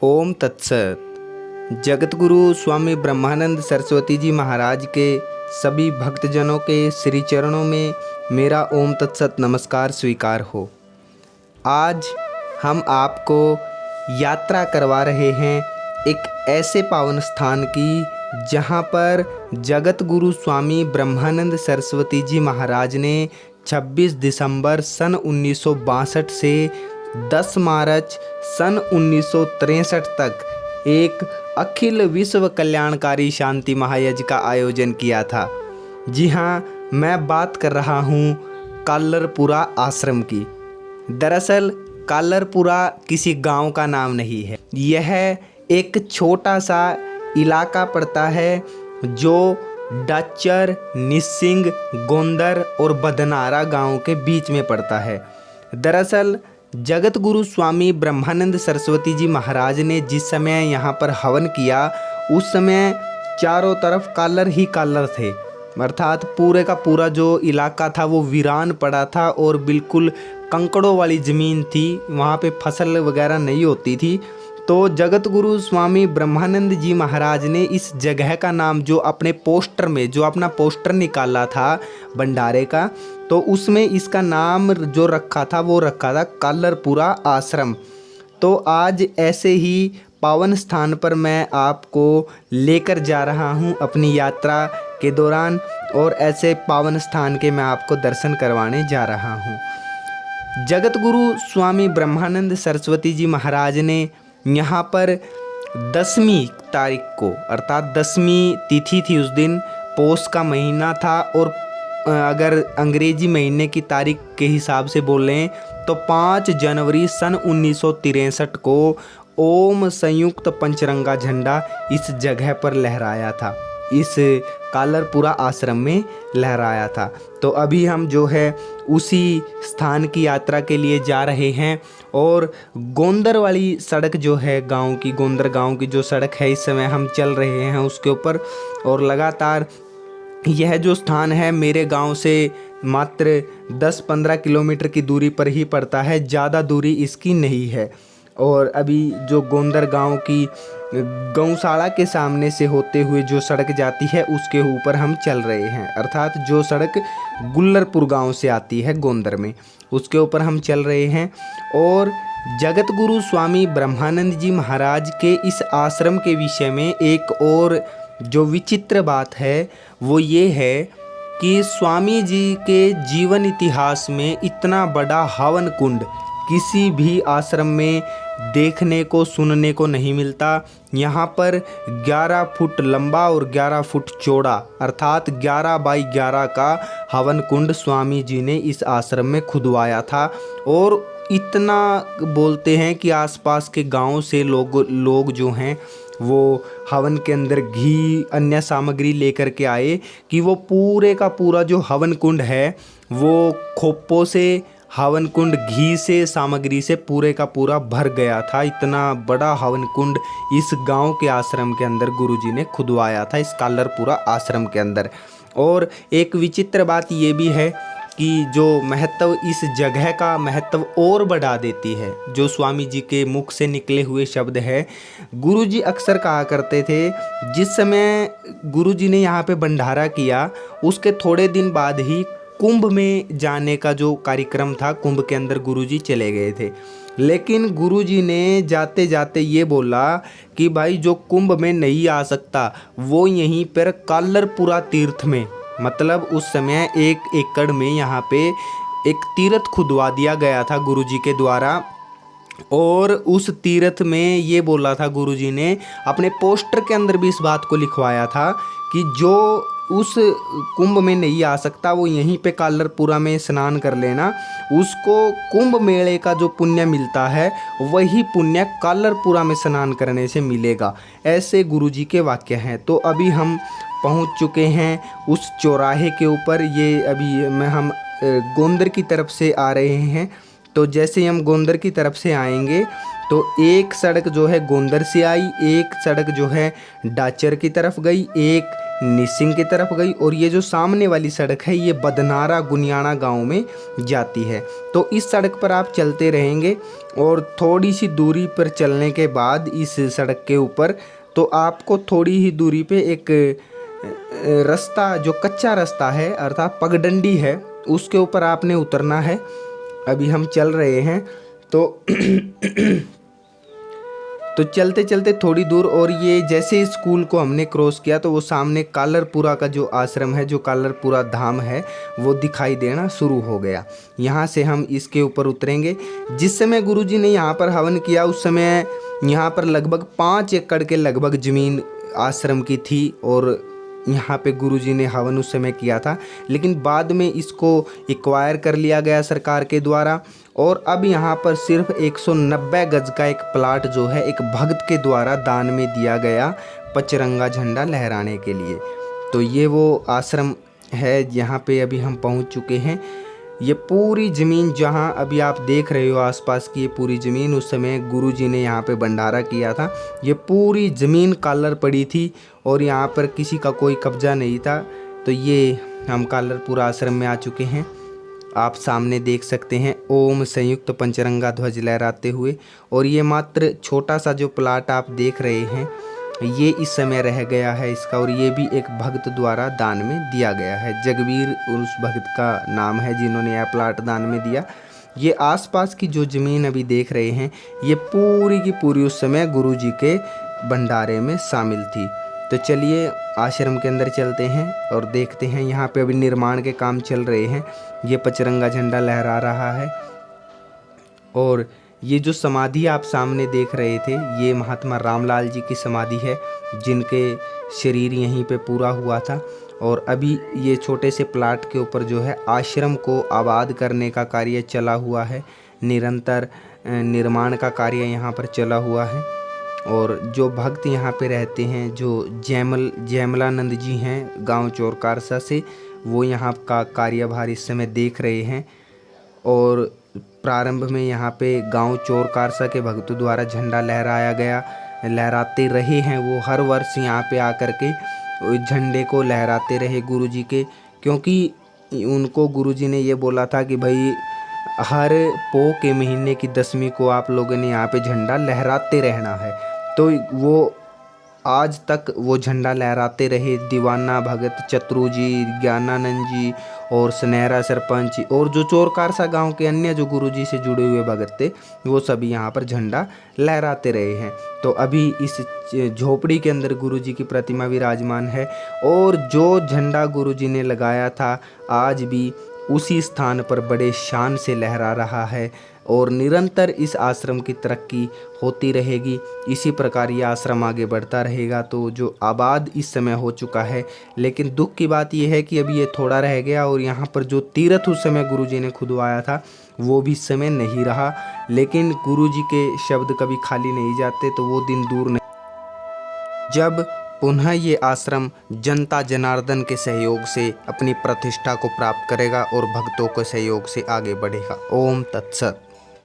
ओम तत्सत। जगतगुरु स्वामी ब्रह्मानंद सरस्वती जी महाराज के सभी भक्तजनों के श्री चरणों में मेरा ओम तत्सत नमस्कार स्वीकार हो। आज हम आपको यात्रा करवा रहे हैं एक ऐसे पावन स्थान की जहां पर जगतगुरु स्वामी ब्रह्मानंद सरस्वती जी महाराज ने 26 दिसंबर सन 1962 से 10 मार्च सन 1963 तक एक अखिल विश्व कल्याणकारी शांति महायज्ञ का आयोजन किया था। जी हाँ, मैं बात कर रहा हूँ कालरपुरा आश्रम की। दरअसल कालरपुरा किसी गांव का नाम नहीं है, यह एक छोटा सा इलाका पड़ता है जो डाचर, निसिंग, गोंदर और बदनारा गांव के बीच में पड़ता है। दरअसल जगतगुरु स्वामी ब्रह्मानंद सरस्वती जी महाराज ने जिस समय यहाँ पर हवन किया उस समय चारों तरफ कालर ही कालर थे, अर्थात पूरे का पूरा जो इलाका था वो वीरान पड़ा था और बिल्कुल कंकड़ों वाली ज़मीन थी, वहाँ पे फसल वगैरह नहीं होती थी। तो जगतगुरु स्वामी ब्रह्मानंद जी महाराज ने इस जगह का नाम जो अपने पोस्टर में जो अपना पोस्टर निकाला था भंडारे का, तो उसमें इसका नाम जो रखा था वो रखा था कालरपुरा आश्रम। तो आज ऐसे ही पावन स्थान पर मैं आपको लेकर जा रहा हूँ अपनी यात्रा के दौरान, और ऐसे पावन स्थान के मैं आपको दर्शन करवाने जा रहा हूँ। जगतगुरु स्वामी ब्रह्मानंद सरस्वती जी महाराज ने यहाँ पर 10वीं तारीख को, अर्थात 10वीं तिथि थी उस दिन, पौष का महीना था, और अगर अंग्रेजी महीने की तारीख के हिसाब से बोलें तो 5 जनवरी सन 1963 को ओम संयुक्त पंचरंगा झंडा इस जगह पर लहराया था, इस कालरपुरा आश्रम में लहराया था। तो अभी हम जो है उसी स्थान की यात्रा के लिए जा रहे हैं, और गोंदर वाली सड़क जो है गांव की, गोंदर गांव की जो सड़क है इस समय हम चल रहे हैं उसके ऊपर, और लगातार यह जो स्थान है मेरे गांव से मात्र 10-15 किलोमीटर की दूरी पर ही पड़ता है, ज़्यादा दूरी इसकी नहीं है। और अभी जो गोंदर गांव की गौशाला के सामने से होते हुए जो सड़क जाती है उसके ऊपर हम चल रहे हैं, अर्थात जो सड़क गुल्लरपुर गांव से आती है गोंदर में, उसके ऊपर हम चल रहे हैं। और जगतगुरु स्वामी ब्रह्मानंद जी महाराज के इस आश्रम के विषय में एक और जो विचित्र बात है वो ये है कि स्वामी जी के जीवन इतिहास में इतना बड़ा हवन कुंड किसी भी आश्रम में देखने को सुनने को नहीं मिलता। यहाँ पर 11 फुट लंबा और 11 फुट चौड़ा, अर्थात 11 बाई 11 का हवन कुंड स्वामी जी ने इस आश्रम में खुदवाया था। और इतना बोलते हैं कि आसपास के गांव से लोग जो हैं वो हवन के अंदर घी अन्य सामग्री लेकर के आए कि वो पूरे का पूरा जो हवन कुंड है वो खोपों से, हवन कुंड घी से, सामग्री से पूरे का पूरा भर गया था। इतना बड़ा हवन कुंड इस गांव के आश्रम के अंदर गुरुजी ने खुदवाया था, इस कालरपुरा आश्रम के अंदर। और एक विचित्र बात ये भी है कि जो महत्व इस जगह का महत्व और बढ़ा देती है, जो स्वामी जी के मुख से निकले हुए शब्द है। गुरुजी अक्सर कहा करते थे, जिस समय गुरुजी ने यहाँ पे भंडारा किया उसके थोड़े दिन बाद ही कुंभ में जाने का जो कार्यक्रम था, कुंभ के अंदर गुरुजी चले गए थे। लेकिन गुरुजी ने जाते जाते ये बोला कि भाई जो कुंभ में नहीं आ सकता वो यहीं पर कालरपुरा तीर्थ में, मतलब उस समय 1 एकड़ में यहाँ पे एक तीर्थ खुदवा दिया गया था गुरुजी के द्वारा। और उस तीर्थ में ये बोला था गुरुजी ने, अपने पोस्टर के अंदर भी इस बात को लिखवाया था कि जो उस कुंभ में नहीं आ सकता वो यहीं पे कालरपुरा में स्नान कर लेना, उसको कुंभ मेले का जो पुण्य मिलता है वही पुण्य कालरपुरा में स्नान करने से मिलेगा। ऐसे गुरुजी के वाक्य हैं। तो अभी हम पहुंच चुके हैं उस चौराहे के ऊपर। ये अभी हम गोंदर की तरफ से आ रहे हैं। तो जैसे हम गोंदर की तरफ से आएंगे तो एक सड़क जो है गोंदर से आई, एक सड़क जो है डाचर की तरफ गई, एक निसिंग की तरफ गई और ये जो सामने वाली सड़क है ये बदनारा गुनियाना गांव में जाती है। तो इस सड़क पर आप चलते रहेंगे और थोड़ी सी दूरी पर चलने के बाद इस सड़क के ऊपर तो आपको थोड़ी ही दूरी पे एक रास्ता, जो कच्चा रास्ता है अर्थात पगडंडी है, उसके ऊपर आपने उतरना है। अभी हम चल रहे हैं तो चलते चलते थोड़ी दूर और ये जैसे स्कूल को हमने क्रॉस किया तो वो सामने कालरपुरा का जो आश्रम है, जो कालरपुरा धाम है, वो दिखाई देना शुरू हो गया। यहाँ से हम इसके ऊपर उतरेंगे। जिस समय गुरुजी ने यहाँ पर हवन किया उस समय यहाँ पर लगभग 5 एकड़ के लगभग ज़मीन आश्रम की थी और यहाँ पे गुरुजी ने हवन उस समय किया था, लेकिन बाद में इसको एक्वायर कर लिया गया सरकार के द्वारा और अब यहाँ पर सिर्फ 190 गज का एक प्लाट जो है एक भक्त के द्वारा दान में दिया गया पचरंगा झंडा लहराने के लिए। तो ये वो आश्रम है जहाँ पे अभी हम पहुँच चुके हैं। ये पूरी ज़मीन जहाँ अभी आप देख रहे हो आसपास की ये पूरी ज़मीन उस समय गुरुजी ने यहाँ पे भंडारा किया था। ये पूरी ज़मीन कालर पड़ी थी और यहाँ पर किसी का कोई कब्जा नहीं था। तो ये हम कालरपुरा आश्रम में आ चुके हैं। आप सामने देख सकते हैं ओम संयुक्त पंचरंगा ध्वज लहराते हुए और ये मात्र छोटा सा जो प्लाट आप देख रहे हैं ये इस समय रह गया है इसका, और ये भी एक भक्त द्वारा दान में दिया गया है। जगवीर उस भक्त का नाम है जिन्होंने यह प्लाट दान में दिया। ये आसपास की जो ज़मीन अभी देख रहे हैं ये पूरी की पूरी उस समय गुरुजी के भंडारे में शामिल थी। तो चलिए आश्रम के अंदर चलते हैं और देखते हैं। यहाँ पे अभी निर्माण के काम चल रहे हैं। ये पचरंगा झंडा लहरा रहा है और ये जो समाधि आप सामने देख रहे थे ये महात्मा रामलाल जी की समाधि है जिनके शरीर यहीं पे पूरा हुआ था। और अभी ये छोटे से प्लाट के ऊपर जो है आश्रम को आबाद करने का कार्य चला हुआ है। निरंतर निर्माण का कार्य यहाँ पर चला हुआ है और जो भक्त यहाँ पे रहते हैं, जो जयमलानंद जी हैं गांव चोरकारसा से, वो यहाँ का कार्यभार इस समय देख रहे हैं। और प्रारंभ में यहाँ पे गांव चोरकारसा के भक्तों द्वारा झंडा लहराते रहे हैं। वो हर वर्ष यहाँ पे आकर के झंडे को लहराते रहे गुरुजी के, क्योंकि उनको गुरुजी ने ये बोला था कि भाई हर पो के महीने की 10वीं को आप लोगों ने यहाँ पे झंडा लहराते रहना है। तो वो आज तक वो झंडा लहराते रहे। दीवाना भगत चतुरू जी, ज्ञानानंद जी और सुनहरा सरपंच और जो चोरकारसा गांव के अन्य जो गुरुजी से जुड़े हुए भगत थे वो सभी यहाँ पर झंडा लहराते रहे हैं। तो अभी इस झोपड़ी के अंदर गुरुजी की प्रतिमा विराजमान है और जो झंडा गुरुजी ने लगाया था आज भी उसी स्थान पर बड़े शान से लहरा रहा है और निरंतर इस आश्रम की तरक्की होती रहेगी। इसी प्रकार ये आश्रम आगे बढ़ता रहेगा। तो जो आबाद इस समय हो चुका है, लेकिन दुख की बात यह है कि अभी ये थोड़ा रह गया और यहाँ पर जो तीर्थ उस समय गुरुजी ने खुदवाया था वो भी इस समय नहीं रहा। लेकिन गुरुजी के शब्द कभी खाली नहीं जाते, तो वो दिन दूर नहीं जब पुनः ये आश्रम जनता जनार्दन के सहयोग से अपनी प्रतिष्ठा को प्राप्त करेगा और भक्तों के सहयोग से आगे बढ़ेगा। ओम तत्सत।